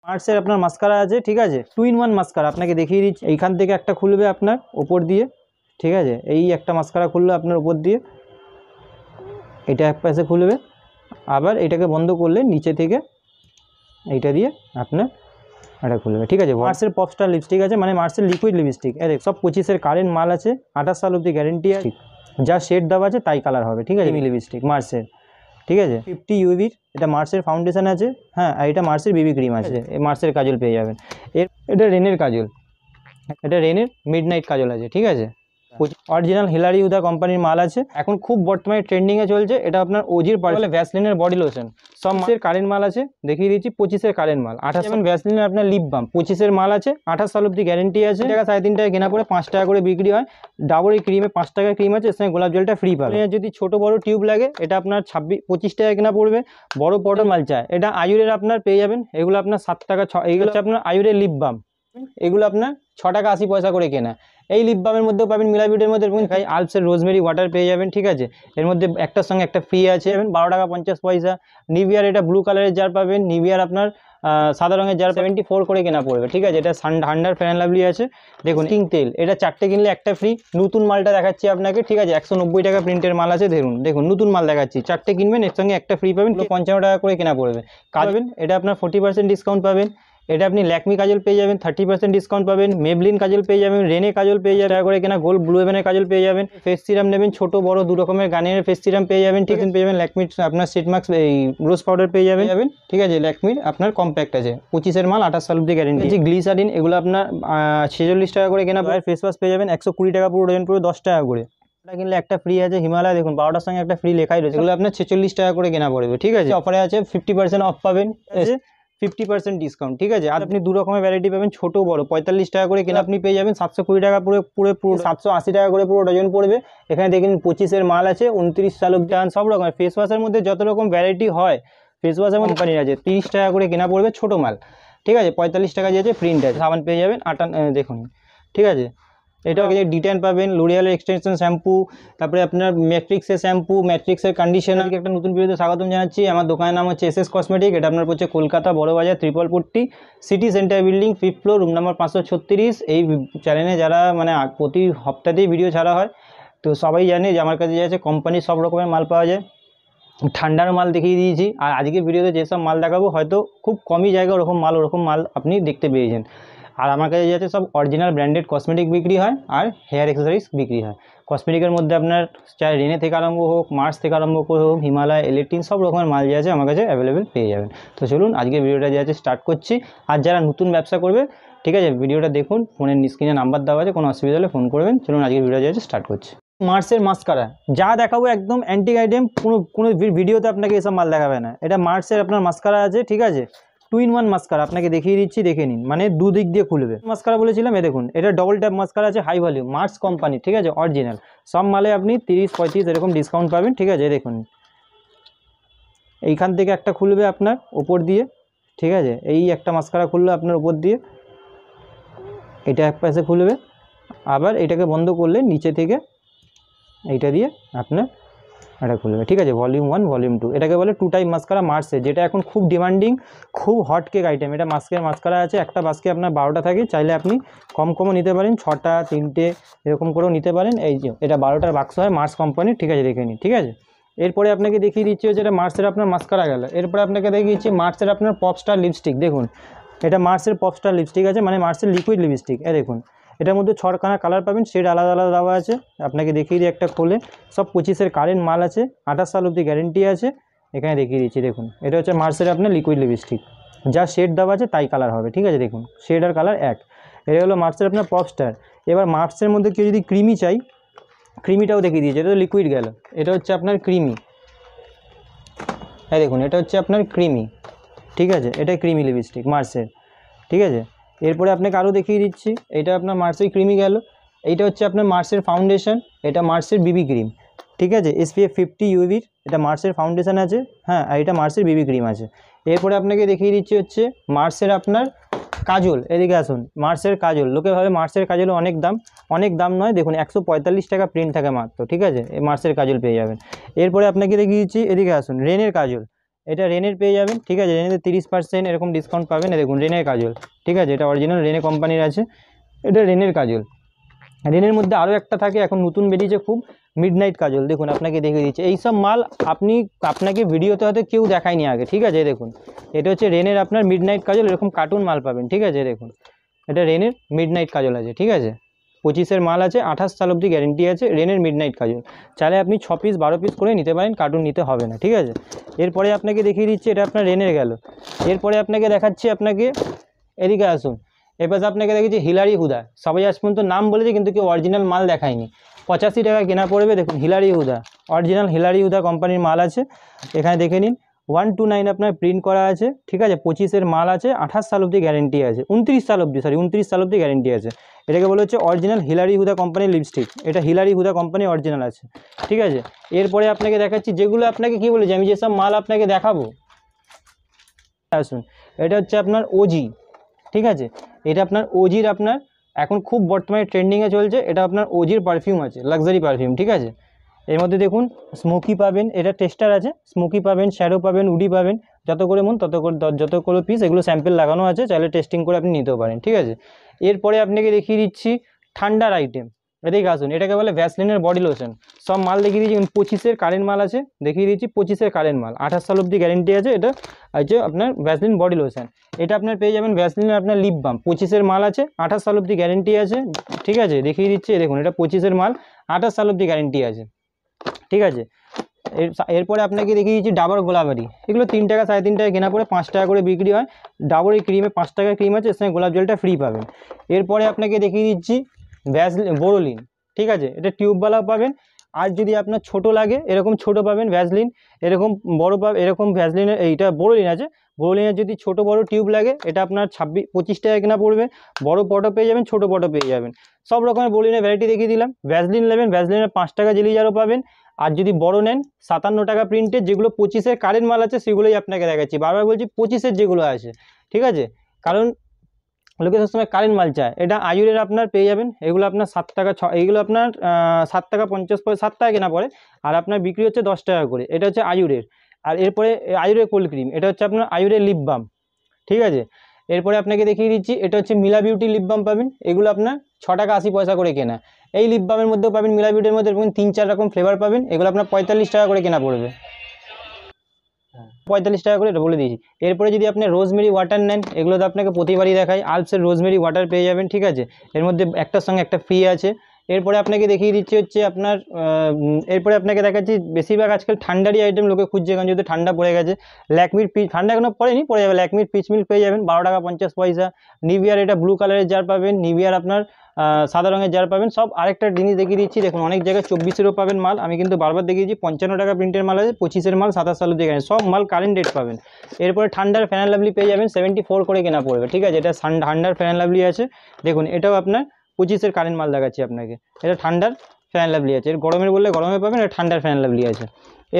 মার্সের আপনার মাস্কারা আছে, ঠিক আছে, 2-in-1 মাস্কারা আপনাকে দেখিয়ে দিচ্ছি। এইখান থেকে একটা খুলবে আপনার ওপর দিয়ে, ঠিক আছে, এই একটা মাস্কারা খুলবে আপনার ওপর দিয়ে, এটা এক পাশে খুলবে, আবার এটাকে বন্ধ করলে নিচে থেকে এইটা দিয়ে আপনার এটা খুলবে, ঠিক আছে। মার্সের পপস্টার লিপস্টিক আছে, মানে মার্সের লিকুইড লিপস্টিক, দেখ সব 25-এর কারেন্ট মাল আছে, 28 সাল অবধি গ্যারেন্টি আছে, যা শেড দেওয়া আছে তাই কালার হবে, ঠিক আছে। লিপস্টিক মার্সের, ঠিক আছে, 50 ইউভির, এটা মার্সের ফাউন্ডেশন আছে, হ্যাঁ, আর এটা মার্সের বিবি ক্রিম আছে, এই মার্সের কাজল পেয়ে যাবেন। এটা রেনের কাজল, এটা রেনের মিডনাইট কাজল আছে, ঠিক আছে। অরিজিনাল হিলারি উদা কোম্পানির মাল আছে, এখন খুব বর্তমানে ট্রেন্ডিংয়ে চলছে। এটা আপনার ওজির বলে ভ্যাসলিনের বডি লোশন, সব মাসের কারেন্ট মাল আছে, দেখিয়ে দিচ্ছি। 25-এর কারেন্ট মাল, 28 ভ্যাসলিনের আপনার লিপ বাম, 25-এর মাল আছে, 28 সাল অবধি গ্যারেন্টি আছে। টাকা 3.5 টাকা কেনা পড়ে 5 টাকা করে বিক্রি হয়। ডাবর এই ক্রিমে 5 টাকা ক্রিম আছে, এর সঙ্গে গোলাপ জলটা ফ্রি পাবে। যদি ছোট বড় টিউব লাগে এটা আপনার 25 টাকা কেনা পড়বে। বড় বড় মাল চায় এটা আয়ুরের আপনার পেয়ে যাবেন, এগুলো আপনার 7 টাকা, এইগুলো হচ্ছে আপনার আয়ুরের লিপ বাম, এগুলো আপনার 6 টাকা 80 পয়সা করে কেনা। এই লিপ বামের মধ্যেও পাবেন মিলাবিটের মধ্যে, আলপসের রোজমেরি ওয়াটার পেয়ে যাবেন, ঠিক আছে। এর মধ্যে একটার সঙ্গে একটা ফ্রি আছে, 12 টাকা 50 পয়সা। নিভিয়ার এটা ব্লু কালারের জার পাবেন, নিভিয়ার আপনার সাদা রঙের জার 74 করে কেনা পড়বে, ঠিক আছে। এটা হান্ডার ফেয়ার অ্যান্ড লাভলি আছে, দেখুন কিং তেল, এটা 4টে কিনলে একটা ফ্রি। নতুন মালটা দেখাচ্ছি আপনাকে, ঠিক আছে, 190 টাকা প্রিন্টের মাল আছে, দেখুন নতুন মাল দেখাচ্ছি, 4টে কিনবেন এর সঙ্গে একটা ফ্রি পাবেন, 55 টাকা করে কেনা পড়বে। পাবেন এটা আপনার 40% ডিসকাউন্ট পাবেন। এটা আপনি ল্যাকমি কাজল পেয়ে যাবেন, 30% ডিসকাউন্ট পাবেন। মেবলিন কাজল পেয়ে যাবেন, রেনে কাজল পেয়ে যাবেন, টাকা করে কেনা গোল্ড ব্লু হেভেনের কাজল পেয়ে যাবেন। ফেস সিরাম নেবেন, ছোট বড় দু রকমের গার্নিয়ারের ফেস সিরাম পেয়ে যাবেন, ঠিক আছে, পেয়ে যাবেন। ল্যাকমির আপনার সিট মাস্ক, এই রোজ পাউডার পেয়ে যাবেন, ঠিক আছে। ল্যাকমির আপনার কম্প্যাক্ট আছে, 25-এর মাল, 28 সাল অবধি গ্যারেন্টি। গ্লিসারিন এগুলো আপনার 46 টাকা করে কেনা। ফেস ওয়াশ পেয়ে যাবেন 120 টাকা পুরো ডজন, পুরো 10 টাকা করে। কিনলে একটা ফ্রি আছে হিমালয়, দেখুন 12টার সঙ্গে একটা ফ্রি লেখাই রয়েছে, এগুলো আপনার 46 টাকা করে কেনা পড়বে, ঠিক আছে। অফারে আছে 50% অফ পাবেন, 50% ডিসকাউন্ট, ঠিক আছে। আর আপনি দু রকমের ভ্যারাইটি পাবেন, ছোট বড়। 45 টাকা করে কেনা আপনি পেয়ে যাবেন, 720 টাকা পুরো 780 টাকা করে পুরো ডজন পড়বে। এখানে দেখুন 25-এর মাল আছে, 29 সাল অবধি সব রকমের। ফেস ওয়াশের মধ্যে যত রকম ভ্যারাইটি হয় ফেস ওয়াশের কোম্পানির আছে, 30 টাকা করে কেনা পড়বে ছোট মাল, ঠিক আছে। 45 টাকা যে আছে প্রিন্ট আছে। সাবান পেয়ে যাবেন দেখুন, ঠিক আছে। এটাও ডিটেন পাবেন, লোরিয়ালের এক্সটেনশন শ্যাম্পু, তারপরে আপনার ম্যাট্রিক্সের শ্যাম্পু, ম্যাট্রিক্সের কন্ডিশনার। একটা নতুন ভিডিওতে স্বাগতম জানাচ্ছি। আমার দোকানের নাম হচ্ছে SS কসমেটিক, এটা আপনার হচ্ছে Kolkata Burrabazar Tripolpatti city centre building, 5th floor, room number 536। এই চ্যানেলে যারা মানে প্রতি সপ্তাহতেই ভিডিও ছাড়া হয়, তো সবাই জানে যে আমার কাছে যে আছে কোম্পানির সব রকমের মাল পাওয়া যায়। ঠান্ডার মাল দেখিয়ে দিয়েছি, আর আজকের ভিডিওতে যেসব মাল দেখাবো হয়তো খুব কমই জায়গায় ওরকম মাল আপনি দেখতে পেয়েছেন। আর আমার কাছে যাতে সব অরিজিনাল ব্র্যান্ডেড কসমেটিক বিক্রি হয় আর হেয়ার অ্যাক্সেসরিজ বিক্রি হয়। কসমেটিকের মধ্যে আপনার চাই রেনে থেকে আরম্ভ হোক, মার্স থেকে আরম্ভ করে হোক, হিমালয়, এলেটিন, সব রকমের মাল যে আছে আমার কাছে অ্যাভেলেবেল পেয়ে যাবেন। তো চলুন আজকের ভিডিওটা যে আছে স্টার্ট করছি। আর যারা নতুন ব্যবসা করবে, ঠিক আছে, ভিডিওটা দেখুন, ফোনের স্ক্রিনে নাম্বার দেওয়া আছে, কোনো অসুবিধা হলে ফোন করবেন। চলুন আজকের ভিডিওটা যে আছে স্টার্ট করছি। মার্সের মাস্কারা যা দেখাবো একদম অ্যান্টিক আইটেম, কোনো ভিডিওতে আপনাকে এসব মাল দেখাবে না। এটা মার্সের আপনার মাস্কারা আছে, ঠিক আছে, 2-in-1 মাস্কারা আপনাকে দেখিয়ে দিচ্ছি, দেখে নিন, মানে দুদিক দিয়ে খুলবে। মাস্কারা বলেছিলাম, দেখুন এটা ডবল ট্যাপ মাস্কারা আছে, হাই ভলিউম, মার্স কোম্পানি, ঠিক আছে, অরিজিনাল। সব মালে আপনি 30-35 এরকম ডিসকাউন্ট পাবেন, ঠিক আছে। দেখুন এইখান থেকে একটা খুলবে আপনার ওপর দিয়ে, ঠিক আছে, এই একটা মাস্কারা খুললো আপনার উপর দিয়ে, এটা এক পাশে খুলবে, আবার এটাকে বন্ধ করলে নিচে থেকে এইটা দিয়ে আপনার এটা খুলবে, ঠিক আছে। ভলিউম 1, ভলিউম 2, এটাকে বলে 2 টাইপ মাস্কারা মার্সে, যেটা এখন খুব ডিমান্ডিং, খুব হট কেক আইটেম। এটা মাস্কারা আছে, একটা বাস্কে আপনার 12টা থাকে, চাইলে আপনি কমও নিতে পারেন, 6টা 3টে এরকম করেও নিতে পারেন। এই যে এটা 12টার বাক্স হয় মার্স কোম্পানির, ঠিক আছে, দেখে নিন, ঠিক আছে। এরপরে আপনাকে দেখিয়ে দিচ্ছি হচ্ছে এটা মার্সের আপনার মাস্কারা গেল। এরপরে আপনাকে দেখিয়ে দিচ্ছি মার্সের আপনার পপস্টার লিপস্টিক, দেখুন এটা মার্সের পপস্টার লিপস্টিক আছে, মানে মার্সের লিকুইড লিপস্টিক। দেখুন এটার মধ্যে 6খানা কালার পাবেন, শেড আলাদা আলাদা দেওয়া আছে। আপনাকে দেখিয়ে দিই একটা খোলে, সব 25-এর কারেন্ট মাল আছে, 28 সাল অবধি গ্যারেন্টি আছে। এখানে দেখিয়ে দিচ্ছি, দেখুন এটা হচ্ছে মার্সের আপনার লিকুইড লিপস্টিক, যা শেড দেওয়া আছে তাই কালার হবে, ঠিক আছে। দেখুন শেড আর কালার এক। এটা হলো মার্সের আপনার পপস্টার। এবার মার্সের মধ্যে কেউ যদি ক্রিমি চাই, ক্রিমিটাও দেখিয়ে দিয়েছে, এটা তো লিকুইড গেল। এটা হচ্ছে আপনার ক্রিমি, দেখুন এটা হচ্ছে আপনার ক্রিমি, ঠিক আছে, এটা ক্রিমি লিপস্টিক মার্সের, ঠিক আছে। এরপরে আপনাকে আরও দেখিয়ে দিচ্ছি, এটা আপনার মার্সের ক্রিমি গেল। এইটা হচ্ছে আপনার মার্সের ফাউন্ডেশন, এটা মার্সের বিবি ক্রিম, ঠিক আছে, SPF 50 UVর, এটা মার্সের ফাউন্ডেশন আছে, হ্যাঁ, আর এটা মার্সের বিবি ক্রিম আছে। এরপরে আপনাকে দেখিয়ে দিচ্ছি হচ্ছে মার্সের আপনার কাজল। এদিকে আসুন, মার্সের কাজল, লোকে ভাবে মার্সের কাজল অনেক দাম নয়, দেখুন 145 টাকা প্রিন্ট থাকে মাত্র, ঠিক আছে, এই মার্সের কাজল পেয়ে যাবেন। এরপরে আপনাকে দেখিয়ে দিচ্ছি, এদিকে আসুন, রেনের কাজল। এটা রেনের পেয়ে যাবেন, ঠিক আছে। রেনেতে 30% এরকম ডিসকাউন্ট পাবেন। দেখুন রেনের কাজল, ঠিক আছে, এটা অরিজিনাল রেনে কোম্পানির আছে, এটা রেনের কাজল। রেনের মধ্যে আরও একটা থাকে, এখন নতুন বেরিয়েছে খুব, মিডনাইট কাজল। দেখুন আপনাকে দেখিয়ে দিচ্ছে, এইসব মাল আপনাকে ভিডিওতে হয়তো কেউ দেখায়নি আগে, ঠিক আছে। দেখুন এটা হচ্ছে রেনের আপনার মিডনাইট কাজল, এরকম কার্টুন মাল পাবেন, ঠিক আছে। দেখুন এটা রেনের মিডনাইট কাজল আছে, ঠিক আছে। 25-এর মাল আছে, 28 সাল অবধি গ্যারেন্টি আছে, রেনের মিডনাইট কাজল। চাইলে আপনি 6 পিস 12 পিস করে নিতে পারেন, কার্টুন নিতে হবে না, ঠিক আছে। এরপরে আপনাকে দেখিয়ে দিচ্ছি, এটা আপনার রেনের গেল। এরপরে আপনাকে দেখাচ্ছি, আপনাকে এদিকে আসুন, এবার আপনাকে দেখেছি হিলারি হুদা। সবাই আজ পর্যন্ত নাম বলেছে কিন্তু কেউ অরিজিনাল মাল দেখায়নি। 85 টাকা কেনা পড়বে। দেখুন হিলারি হুদা, অরিজিনাল হিলারি হুদা কোম্পানির মাল আছে, এখানে দেখে নিন। 129 আপনার প্রিন্ট করা আছে, ঠিক আছে। 25-এর মাল আছে, 28 সাল অবধি গ্যারেন্টি আছে, 29 সাল অবধি গ্যারেন্টি আছে। এটাকে বলা হচ্ছে অরিজিনাল হিলারি হুদা কোম্পানির লিপস্টিক, এটা হিলারি হুদা কোম্পানি অরিজিনাল আছে, ঠিক আছে। এরপরে আপনাকে দেখাচ্ছি, যেগুলো আপনাকে কী বলেছি আমি, যেসব মাল আপনাকে দেখাবো, আসুন এটা হচ্ছে আপনার ওজি, ঠিক আছে। এটা আপনার ওজির, আপনার এখন খুব বর্তমানে ট্রেন্ডিংয়ে চলছে, এটা আপনার ওজির পারফিউম আছে, লাক্সারি পারফিউম, ঠিক আছে। এর মধ্যে দেখুন স্মোকি পাবেন, এটা টেস্টার আছে, স্মোকি পাবেন, শ্যাডো পাবেন, উডি পাবেন, যত করে মন যত করে পিস, এগুলো স্যাম্পল লাগানো আছে, চাইলে টেস্টিং করে আপনি নিতেও পারেন, ঠিক আছে। এরপরে আপনাকে দেখিয়ে দিচ্ছি ঠান্ডার আইটেম, এদিকে আসুন, এটাকে বলে ভ্যাসলিনের বডি লোশন। সব মাল দেখিয়ে দিচ্ছি, 25-এর কারেন্ট মাল আছে, দেখিয়ে দিচ্ছি 25-এর কারেন্ট মাল, 28 সাল অবধি গ্যারেন্টি আছে। এটা হচ্ছে আপনার ভ্যাসলিন বডি লোশন, এটা আপনার পেয়ে যাবেন ভ্যাসলিনের আপনার লিপ বাম, 25-এর মাল আছে, 28 সাল অবধি গ্যারেন্টি আছে, ঠিক আছে। দেখিয়ে দিচ্ছি, দেখুন এটা 25-এর মাল, 28 সাল অবধি গ্যারেন্টি আছে, ঠিক আছে। এরপরে আপনাকে দেখিয়ে দিচ্ছি ডাবর গোলাবারি, এগুলো 3 টাকা 3.5 টাকা কেনা পড়ে 5 টাকা করে বিক্রি হয়। ডাবরের ক্রিমে 5 টাকার ক্রিম আছে, এর সঙ্গে গোলাপ জলটা ফ্রি পাবেন। এরপরে আপনাকে দেখিয়ে দিচ্ছি বোরোলিন, ঠিক আছে, এটা টিউবওয়ালাও পাবেন, আর যদি আপনার ছোট লাগে এরকম ছোট পাবেন ভ্যাসলিন, এরকম বড় পাবেন, এরকম ভ্যাসলিনের এইটা বোরোলিন আছে। বোরোলিনের যদি ছোট বড় টিউব লাগে, এটা আপনার 25 টাকা কেনা পড়বে, বড় পটও পেয়ে যাবেন, ছোট পটও পেয়ে যাবেন, সব রকমের বোরোলিনের ভ্যারাইটি দেখিয়ে দিলাম। ভ্যাসলিন নেবেন, ভ্যাসলিনের 5 টাকা জেলি জারও পাবেন, আর যদি বড় নেন 57 টাকা প্রিন্টের, যেগুলো 25-এর কারেন্ট মাল আছে সেগুলোই আপনাকে দেখাচ্ছি, বারবার বলছি 25-এর যেগুলো আছে, ঠিক আছে, কারণ লোকে সবসময় কারেন্ট মাল চায়। এটা আয়ুরের আপনার পেয়ে যাবেন, এগুলো আপনার 7 টাকা, এইগুলো আপনার 7 টাকা 50 পয়সা, 7 টাকা কেনা পড়ে, আর আপনার বিক্রি হচ্ছে 10 টাকা করে। এটা হচ্ছে আয়ুরের। আর এরপরে আয়ুরের কোল্ড ক্রিম, এটা হচ্ছে আপনার আয়ুরের লিপ বাম, ঠিক আছে। এরপরে আপনাকে দেখিয়ে দিচ্ছি, এটা হচ্ছে মিলা বিউটি লিপ বাম পাবেন, এগুলো আপনার 6 টাকা 80 পয়সা করে কেনা। এই লিপ বামের মধ্যেও পাবেন, মিলা বিউটির মধ্যে 3-4 রকম ফ্লেভার পাবেন, এগুলো আপনার 45 টাকা করে কেনা পড়বে, 45 টাকা করে, এটা বলে দিয়েছি। এরপরে যদি আপনি রোজমেরি ওয়াটার নেন, এগুলো তো আপনাকে প্রতিবারই দেখাই, আলপসের রোজমেরি ওয়াটার পেয়ে যাবেন, ঠিক আছে। এর মধ্যে একটার সঙ্গে একটা ফ্রি আছে। এরপরে আপনাকে দেখিয়ে দিচ্ছি হচ্ছে আপনার এরপরে আপনাকে দেখাচ্ছি, বেশিরভাগ আজকাল ঠান্ডারই আইটেম লোকে খুঁজছে, কারণ যেহেতু ঠান্ডা পড়ে গেছে। ল্যাকমির ঠান্ডা এখনো পড়েনি, পড়ে যাবে, ল্যাকমির পিচ মিল্ক পেয়ে যাবেন 12 টাকা 50 পয়সা। নিভিয়ার এটা ব্লু কালারের জার পাবেন, নিভিয়ার আপনার সাদা রঙের জার পাবেন। সব আরেকটা জিনিস দেখিয়ে দিচ্ছি, দেখুন অনেক জায়গায় 24-এরও পাবেন মাল, আমি কিন্তু বারবার দেখিয়েছি 55 টাকা প্রিন্টের মাল আছে, 25-এর মাল 27 সাল অবধি, সব মাল কারেন্ট ডেট পাবেন। এরপরে ঠান্ডার ফ্যান অ্যান্ড লাভলি পেয়ে যাবেন, 74 করে কেনা পড়বে, ঠিক আছে। এটা ঠান্ডার ফ্যান অ্যান্ড লাভলি আছে, দেখুন এটাও আপনার 25-এর কারেন্ট মাল দেখাচ্ছি আপনাকে, এটা ঠান্ডার ফ্যান অ্যান্ড লাভলি আছে। এর গরমের বললে গরমে পাবেন, এটা ঠান্ডার ফ্যান অ্যান্ড লাভলি আছে।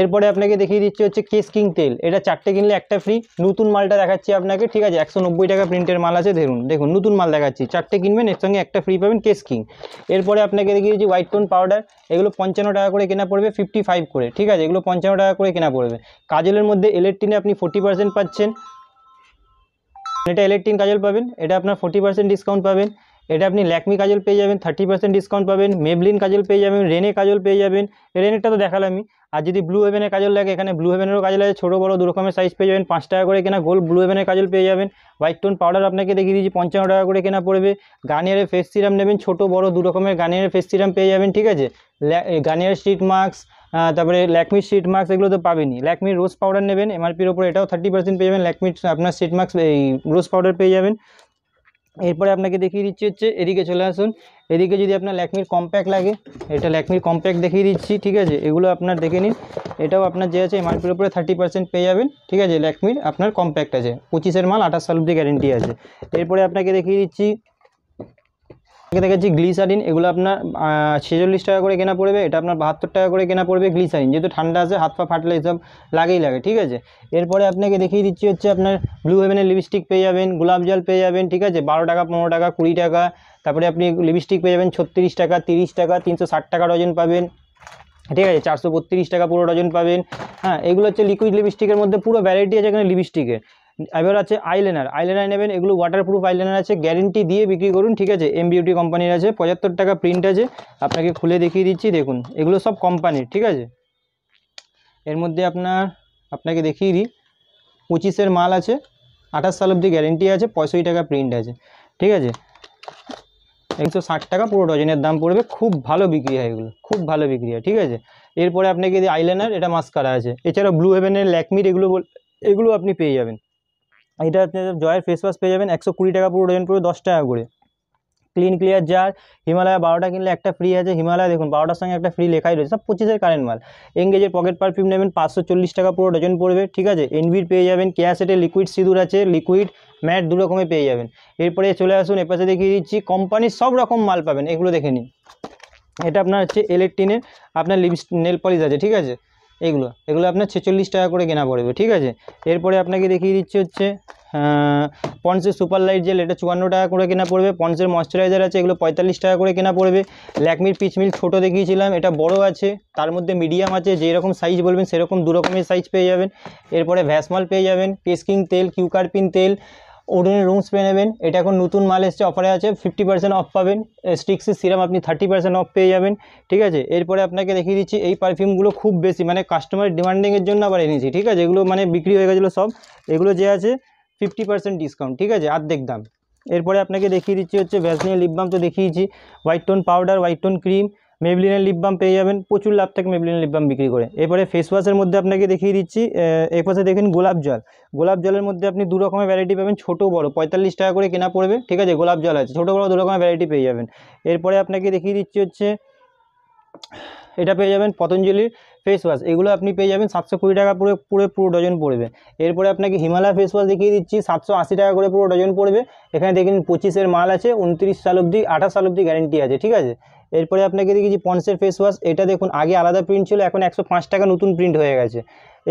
এরপরে আপনাকে দেখিয়ে দিচ্ছি হচ্ছে কেস কিং তেল, এটা 4টে কিনলে একটা ফ্রি, নতুন মালটা দেখাচ্ছি আপনাকে, ঠিক আছে। 190 টাকা প্রিন্টের মাল আছে, দেখুন নতুন মাল দেখাচ্ছি, 4টে কিনবেন, এর সঙ্গে একটা ফ্রি পাবেন, কেস কিং। এরপরে আপনাকে দেখিয়ে দিচ্ছি হোয়াইট টোন পাউডার, এগুলো 55 টাকা করে কেনা পড়বে, 55 করে, ঠিক আছে, এগুলো 55 টাকা করে কেনা পড়বে। কাজলের মধ্যে এলেট্রিনে আপনি 40% পাচ্ছেন, এটা এলেট্রিন কাজল পাবেন, এটা আপনার 40% ডিসকাউন্ট পাবেন। এটা আপনি ল্যাকমি কাজল পেয়ে যাবেন, 30% ডিসকাউন্ট পাবেন। মেবলিন কাজল পেয়ে যাবেন, রেনে কাজল পেয়ে যাবেন, রেনেরটা তো দেখালামই। আর যদি ব্লু হেভেনের কাজল লাগে, এখানে ব্লু হেভেনেরও কাজল আছে, ছোটো বড়ো 2 রকমের সাইজ পেয়ে যাবেন, 5 টাকা করে কেনা গোল্ড ব্লু হেভেনের কাজল পেয়ে যাবেন। হোয়াইট টোন পাউডার আপনাকে দেখিয়ে দিয়েছি, 55 টাকা করে কেনা পড়বে। গার্নিয়ারের ফেস সিরাম নেবেন, ছোটো বড়ো 2 রকমের গার্নিয়ারের ফেস সিরাম পেয়ে যাবেন, ঠিক আছে। গার্নিয়ার স্ট্রিট মার্কস, তারপরে ল্যাকমির স্ট্রিট মার্কস, এগুলো তো পাবেনই। ল্যাকমির রোজ পাউডার নেবেন, এমআরপির ওপরে, এটাও 30% পেয়ে যাবেন। ল্যাকমির আপনার স্ট্রিট মার্কস এই রোজ পাউডার পেয়ে যাবেন। এরপরে আপনাকে দেখিয়ে দিচ্ছি হচ্ছে, এদিকে চলে আসুন, এদিকে যদি আপনার ল্যাকমির কম্প্যাক্ট লাগে, এটা ল্যাকমির কম্প্যাক্ট দেখিয়ে দিচ্ছি, ঠিক আছে। এগুলো আপনার দেখে নিন, এটাও আপনার যে আছে এমআরপির উপরে 30% পেয়ে যাবেন, ঠিক আছে। ল্যাকমির আপনার কম্প্যাক্ট আছে, 25-এর মাল, 28 সাল অবধি গ্যারেন্টি আছে। এরপরে আপনাকে দেখিয়ে দিচ্ছি, দেখাচ্ছি গ্লিসারিন, এগুলো আপনার 46 টাকা করে কেনা পড়বে, এটা আপনার 72 টাকা করে কেনা পড়বে গ্লিসারিন, যেহেতু ঠান্ডা আছে, হাত পা ফাটলে এসব লাগে, ঠিক আছে। এরপরে আপনাকে দেখিয়ে দিচ্ছি হচ্ছে আপনার ব্লু হেভেনের লিপস্টিক পেয়ে যাবেন, গোলাপ জল পেয়ে যাবেন, ঠিক আছে, 12 টাকা 15 টাকা 20 টাকা। তারপরে আপনি লিপস্টিক পেয়ে যাবেন 36 টাকা 30 টাকা, 360 টাকা ডজন পাবেন। ঠিক আছে, 432 টাকা পুরো ডজন পাবেন। হ্যাঁ, এগুলো হচ্ছে লিকুইড লিপস্টিকের মধ্যে পুরো ভ্যারাইটি আছে এখানে লিপস্টিকের। এবার আছে আইলাইনার, আইলাইনার নেবেন, এগুলো ওয়াটারপ্রুফ আইলাইনার আছে, গ্যারেন্টি দিয়ে বিক্রি করুন। ঠিক আছে, এম বিউটি কোম্পানির আছে, 75 টাকা প্রিন্ট আছে, আপনাকে খুলে দেখিয়ে দিচ্ছি, দেখুন এগুলো সব কোম্পানির। ঠিক আছে, এর মধ্যে আপনাকে দেখিয়ে দিই, 25-এর মাল আছে, 28 সাল অবধি গ্যারেন্টি আছে, 65 টাকা প্রিন্ট আছে। ঠিক আছে, 160 টাকা পুরো ডজনের দাম পড়বে, খুব ভালো বিক্রি হয় এগুলো, খুব ভালো বিক্রি হয়। ঠিক আছে, এরপরে আপনাকে দিই আইলাইনার, এটা মাস্কারা আছে, এছাড়াও ব্লু হেভেনের, ল্যাকমির এগুলো আপনি পেয়ে যাবেন। এটা জয়ের ফেস ওয়াশ পেয়ে যাবেন 120 টাকা পুরো ডজন পড়বে, 10 টাকা করে। ক্লিন ক্লিয়ার জার, হিমালয়া 12টা কিনলে একটা ফ্রি আছে, হিমালয়া দেখুন 12টার সঙ্গে একটা ফ্রি লেখাই রয়েছে, সব 25-এর কারেন্ট মাল। এঙ্গেজের পকেট পারফিউম নেবেন 540 টাকা পুরো ডজন পড়বে। ঠিক আছে, এনভির পেয়ে যাবেন, কেয়াসেটের লিকুইড সিঁদুর আছে, লিকুইড ম্যাট দু রকমের পেয়ে যাবেন। এরপরে চলে আসুন, এপাশে দেখিয়ে দিচ্ছি কোম্পানির সব রকম মাল পাবেন, এগুলো দেখে নিন। এটা আপনার হচ্ছে ইলেকট্রিনের আপনার নেল পলিশ আছে। ঠিক আছে, এগুলো আপনার 46 টাকা করে কেনা পড়বে। ঠিক আছে, এরপরে আপনাকে দেখিয়ে দিচ্ছি হচ্ছে পন্সের সুপার লাইট জেল, এটা 54 টাকা করে কেনা পড়বে। পন্সের ময়শ্চারাইজার আছে, এগুলো 45 টাকা করে কেনা পড়বে। ল্যাকমির পিচ মিল ছোটো দেখিয়েছিলাম, এটা বড় আছে, তার মধ্যে মিডিয়াম আছে, যেরকম সাইজ বলবেন সেরকম দু রকমের সাইজ পেয়ে যাবেন। এরপরে ভ্যাসমল পেয়ে যাবেন, পেস্কিং তেল, কিউকারপিন তেল, ওডোনিল রুম স্প্রে নেবেন, এটা এখন নতুন মাল এসছে, অফারে আছে, 50% অফ পাবেন। স্টিক্সের সিরাম আপনি 30% অফ পেয়ে যাবেন। ঠিক আছে, এরপরে আপনাকে দেখিয়ে দিচ্ছি, এই পারফিউমগুলো খুব বেশি মানে কাস্টমার ডিমান্ডিংয়ের জন্য আবার এনেছি। ঠিক আছে, এগুলো মানে বিক্রি হয়ে গেছিলো সব, এগুলো যে আছে 50% ডিসকাউন্ট। ঠিক আছে, অর্ধেক দাম। এরপরে আপনাকে দেখিয়ে দিচ্ছি হচ্ছে ভ্যাসলিনের লিপ বাম তো দেখিয়েছি, white tone powder, white tone cream, মেবলিনের লিপ বাম পেয়ে যাবেন, প্রচুর লাভ থাকে মেবলিনের লিপ বাম বিক্রি করে। এরপরে ফেস ওয়াশের মধ্যে আপনাকে দেখিয়ে দিচ্ছি, এই পাশে দেখেন গোলাপ জল, গোলাপ জলের মধ্যে আপনি দু রকমের ভ্যারাইটি পাবেন, ছোটো বড়, 45 টাকা করে কেনা পড়বে। ঠিক আছে, গোলাপ জল আছে, ছোটো বড় দু রকমের ভ্যারাইটি পেয়ে যাবেন। এরপরে আপনাকে দেখিয়ে দিচ্ছি হচ্ছে এটা পেয়ে যাবেন পতঞ্জলির ফেস ওয়াশ, এগুলো আপনি পেয়ে যাবেন 720 টাকা পুরো ডজন পড়বে। এরপরে আপনাকে হিমালয় ফেস ওয়াশ দেখিয়ে দিচ্ছি, 780 টাকা করে পুরো ডজন পড়বে। এখানে দেখেন 25-এর মাল আছে, 29 সাল অবধি 28 সাল অবধি গ্যারেন্টি আছে। ঠিক আছে, এরপরে আপনাকে দেখিয়েছি পন্সের ফেস ওয়াশ, এটা দেখুন আগে আলাদা প্রিন্ট ছিল, এখন 105 টাকা নতুন প্রিন্ট হয়ে গেছে।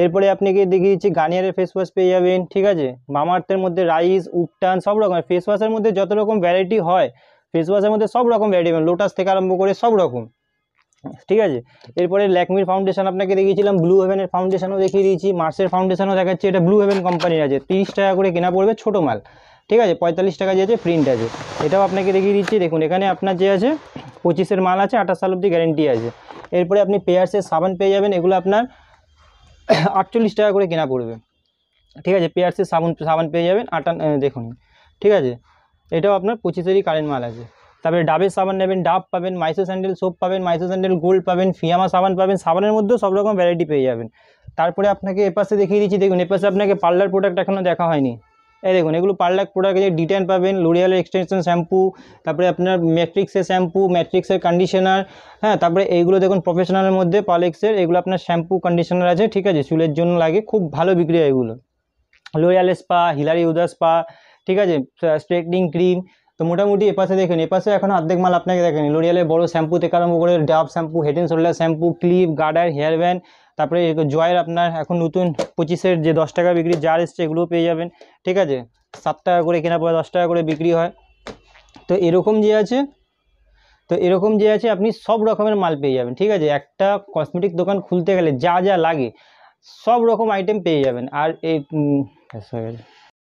এরপরে আপনাকে দেখিয়ে দিচ্ছি গার্নিয়ারের ফেস ওয়াশ পেয়ে যাবেন। ঠিক আছে, মামাআর্থের মধ্যে রাইস, উপটান, সব রকমের ফেস ওয়াশের মধ্যে যত রকম ভ্যারাইটি হয়, ফেস ওয়াশের মধ্যে সব রকম ভ্যারাইটি, লোটাস থেকে আরম্ভ করে সব রকম। ঠিক আছে, এরপরে ল্যাকমির ফাউন্ডেশন আপনাকে দেখিয়েছিলাম, ব্লু হেভেনের ফাউন্ডেশনও দেখিয়ে দিয়েছি, মার্সের ফাউন্ডেশনও দেখাচ্ছি, এটা ব্লু হেভেন কোম্পানির আছে, 30 টাকা করে কেনা পড়বে, ছোটো মাল। ঠিক আছে, 45 টাকা যে আছে প্রিন্ট আছে, এটাও আপনাকে দেখিয়ে দিচ্ছি। দেখুন এখানে আপনার যে আছে 25-এর মাল আছে, 28 সাল অবধি গ্যারেন্টি আছে। এরপরে আপনি পেয়ার্সের সাবান পেয়ে যাবেন, এগুলো আপনার 48 টাকা করে কেনা পড়বে। ঠিক আছে, পেয়ার্সের সাবান পেয়ে যাবেন দেখুন। ঠিক আছে, এটাও আপনার 25-এরই কারেন্ট মাল আছে। তারপরে ডাবের সাবান নেবেন, ডাব পাবেন, মাইসো স্যান্ডেল সোপ পাবেন, মাইসো স্যান্ডেল গোল্ড পাবেন, ফিয়ামা সাবান পাবেন, সাবানের মধ্যেও সব রকম ভ্যারাইটি পেয়ে যাবেন। তারপরে আপনাকে এপাশে দেখিয়ে দিচ্ছি, দেখুন এপাশে আপনাকে পার্লার প্রোডাক্ট এখনও দেখা হয়নি, এই দেখুন এগুলো পার্লার প্রোডাক্ট, ডিটেন পাবেন, লোরিয়ালের এক্সটেনশন শ্যাম্পু, তারপরে আপনার ম্যাট্রিক্সের শ্যাম্পু, ম্যাট্রিক্সের কন্ডিশনার, হ্যাঁ, তারপরে এইগুলো দেখুন প্রফেশনালের মধ্যে পালেক্সের, এগুলো আপনার শ্যাম্পু কন্ডিশনার আছে। ঠিক আছে, চুলের জন্য লাগে, খুব ভালো বিক্রি হয় এগুলো। লোরিয়াল স্পা, হিলারি উদা স্পা, ঠিক আছে, স্ট্রেটনিং ক্রিম। তো মোটামুটি এপাশে দেখেন, এপাশে এখন অর্ধেক মাল আপনাকে দেখেন, লোরিয়ালের বড় শ্যাম্পু থেকে আরম্ভ করে Dove shampoo, head and shoulder shampoo, clip, garter, hair band, তারপরে জয়ের আপনার এখন নতুন 25-এর যে 10 টাকা বিক্রি জার এসছে, এগুলোও পেয়ে যাবেন। ঠিক আছে, 7 টাকা করে কেনা পড়ে 10 টাকা করে বিক্রি হয়। তো এরকম যে আছে আপনি সব রকমের মাল পেয়ে যাবেন। ঠিক আছে, একটা কসমেটিক দোকান খুলতে গেলে যা যা লাগে সব রকম আইটেম পেয়ে যাবেন। আর এই